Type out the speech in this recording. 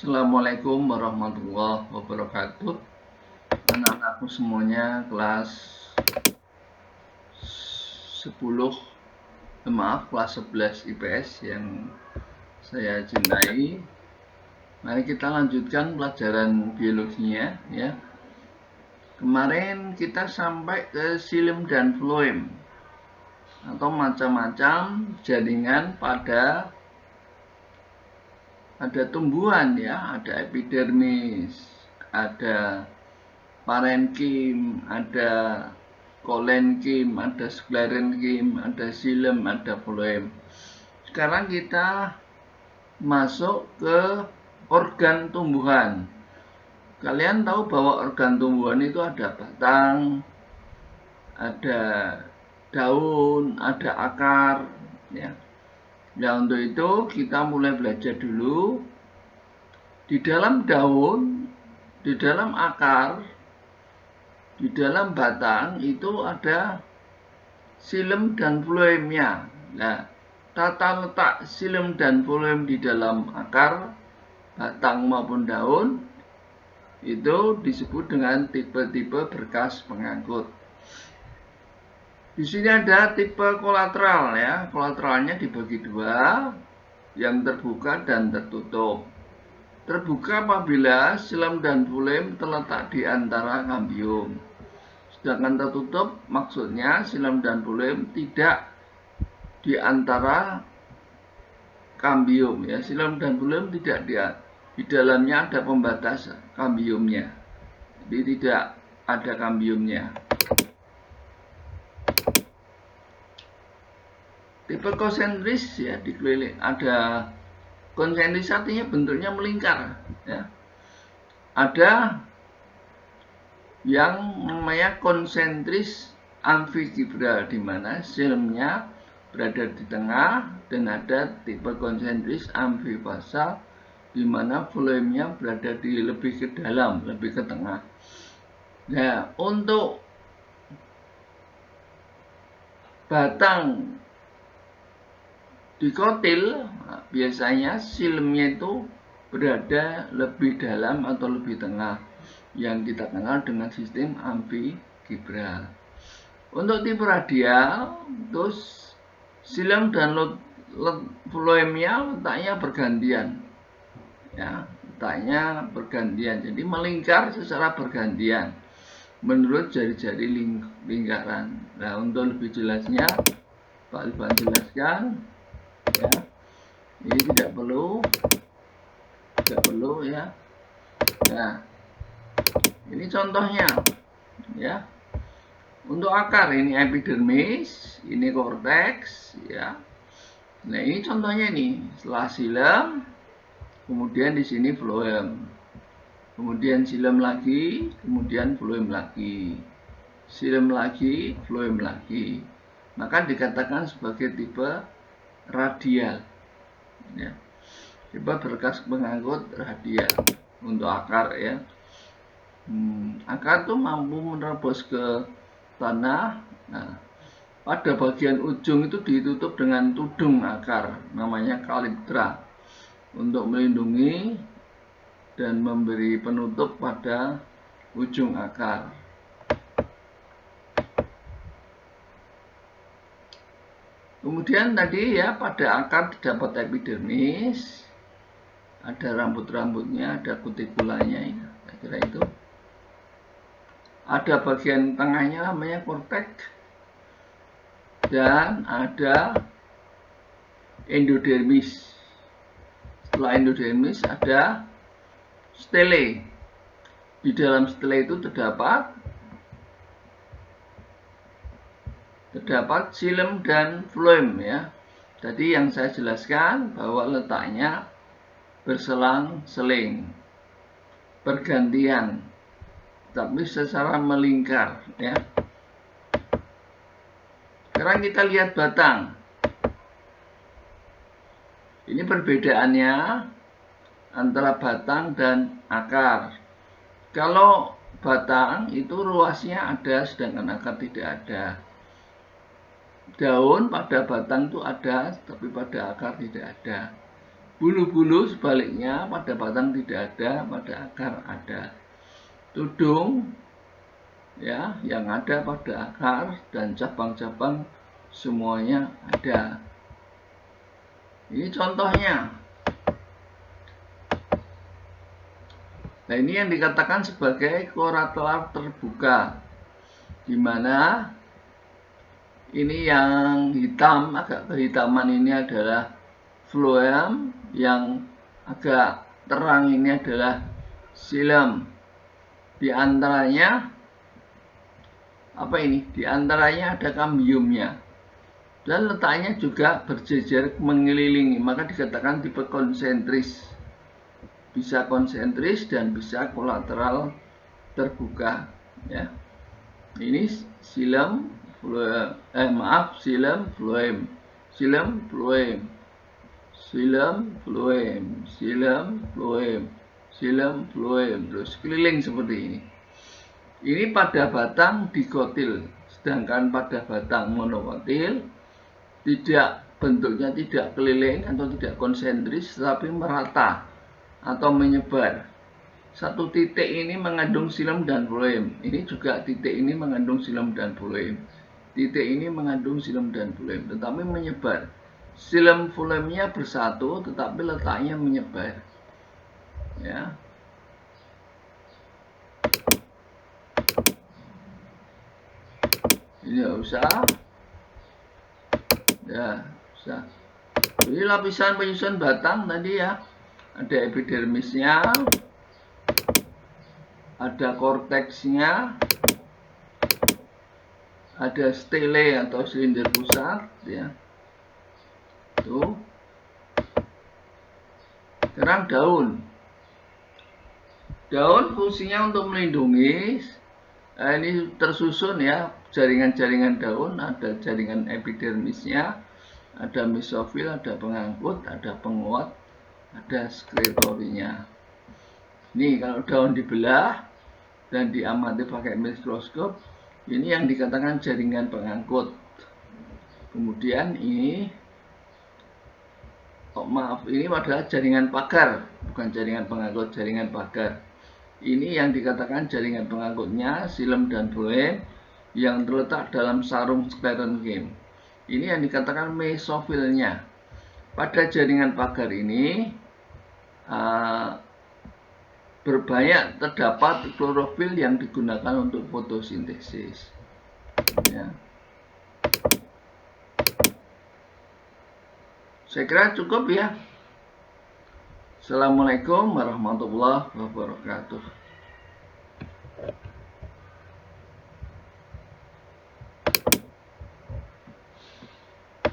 Assalamualaikum warahmatullahi wabarakatuh. Anak-anakku semuanya kelas 10, kelas 11 IPS yang saya cintai. Mari kita lanjutkan pelajaran biologinya ya. Kemarin kita sampai ke xilem dan floem atau macam-macam jaringan pada tumbuhan ya, ada epidermis, ada parenkim, ada kolenkim, ada sklerenkim, ada xilem, ada floem. Sekarang kita masuk ke organ tumbuhan. Kalian tahu bahwa organ tumbuhan itu ada batang, ada daun, ada akar ya. Nah, untuk itu kita mulai belajar dulu. Di dalam daun, di dalam akar, di dalam batang itu ada xilem dan floemnya. Nah, tata letak xilem dan floem di dalam akar, batang maupun daun itu disebut dengan tipe-tipe berkas pengangkut. Di sini ada tipe kolateral ya. Kolateralnya dibagi dua, yang terbuka dan tertutup. Terbuka apabila xilem dan floem terletak di antara kambium. Sedangkan tertutup maksudnya xilem dan floem tidak di antara kambium ya. Xilem dan floem tidak di dalamnya ada pembatas kambiumnya. Jadi tidak ada kambiumnya. Tipe konsentris ya, dikeliling ada konsentris, artinya bentuknya melingkar ya. Ada yang namanya konsentris amfigibral, di mana xilemnya berada di tengah, dan ada tipe konsentris amfibasal di mana floemnya berada di lebih ke dalam, lebih ke tengah. Nah, untuk batang dikotil, biasanya xilemnya itu berada lebih dalam atau lebih tengah, yang kita kenal dengan sistem amfigibral. Untuk tipe radial, terus xilem dan floemnya letaknya bergantian, ya, letaknya bergantian, jadi melingkar secara bergantian menurut jari-jari lingkaran. Nah, untuk lebih jelasnya Pak Ivan jelaskan ya, ini tidak perlu ya. Nah, ini contohnya ya. Untuk akar ini epidermis, ini korteks ya. Nah, ini contohnya nih, setelah xilem, kemudian di sini floem, kemudian xilem lagi, kemudian floem lagi, xilem lagi, floem lagi. Maka dikatakan sebagai tipe radial ya. Tipe berkas pengangkut radial untuk akar ya. Akar tuh mampu menerobos ke tanah. Nah, pada bagian ujung itu ditutup dengan tudung akar, namanya kaliptra, untuk melindungi dan memberi penutup pada ujung akar. Kemudian tadi ya, pada akar terdapat epidermis, ada rambut-rambutnya, ada kutikulanya ya, saya kira itu. Ada bagian tengahnya namanya korteks, dan ada endodermis. Setelah endodermis ada stele. Di dalam stele itu terdapat xilem dan floem ya. Tadi yang saya jelaskan bahwa letaknya berselang-seling, bergantian, tapi secara melingkar ya. Sekarang kita lihat batang. Ini perbedaannya antara batang dan akar. Kalau batang itu ruasnya ada, sedangkan akar tidak ada. Daun pada batang itu ada, tapi pada akar tidak ada. Bulu-bulu sebaliknya pada batang tidak ada, pada akar ada. Tudung ya yang ada pada akar dan cabang-cabang semuanya ada. Ini contohnya. Nah, ini yang dikatakan sebagai kolateral terbuka, di mana ini yang hitam, agak kehitaman ini adalah phloem, yang agak terang ini adalah xilem. Di antaranya apa ini? Di antaranya ada kambiumnya. Dan letaknya juga berjejer mengelilingi, maka dikatakan tipe konsentris. Bisa konsentris dan bisa kolateral terbuka, ya. Ini xilem xilem phloem, xilem phloem, xilem phloem, xilem phloem, xilem phloem, terus keliling seperti ini. Ini pada batang digotil, sedangkan pada batang monokotil tidak, bentuknya tidak keliling atau tidak konsentris, tetapi merata atau menyebar. Satu titik ini mengandung xilem dan phloem. Ini juga titik ini mengandung xilem dan phloem. Titik ini mengandung xilem dan phloem, tetapi menyebar. Xilem phloemnya bersatu, tetapi letaknya menyebar. Ya. Ini nggak usah. Ya, usah. Ini lapisan penyusun batang tadi ya. Ada epidermisnya, ada korteksnya, ada stele atau silinder pusat, ya. Tuh. Sekarang daun. Daun fungsinya untuk melindungi. Ini tersusun ya, jaringan-jaringan daun, ada jaringan epidermisnya, ada mesofil, ada pengangkut, ada penguat, ada sekretorinya. Nih kalau daun dibelah dan diamati pakai mikroskop, ini yang dikatakan jaringan pengangkut. Kemudian ini, oh maaf, ini adalah jaringan pagar, bukan jaringan pengangkut, jaringan pagar. Ini yang dikatakan jaringan pengangkutnya, xilem dan phloem, yang terletak dalam sarung sklerenchyme. Ini yang dikatakan mesofilnya. Pada jaringan pagar ini berbanyak terdapat klorofil yang digunakan untuk fotosintesis. Ya. Saya kira cukup ya. Assalamualaikum warahmatullahi wabarakatuh.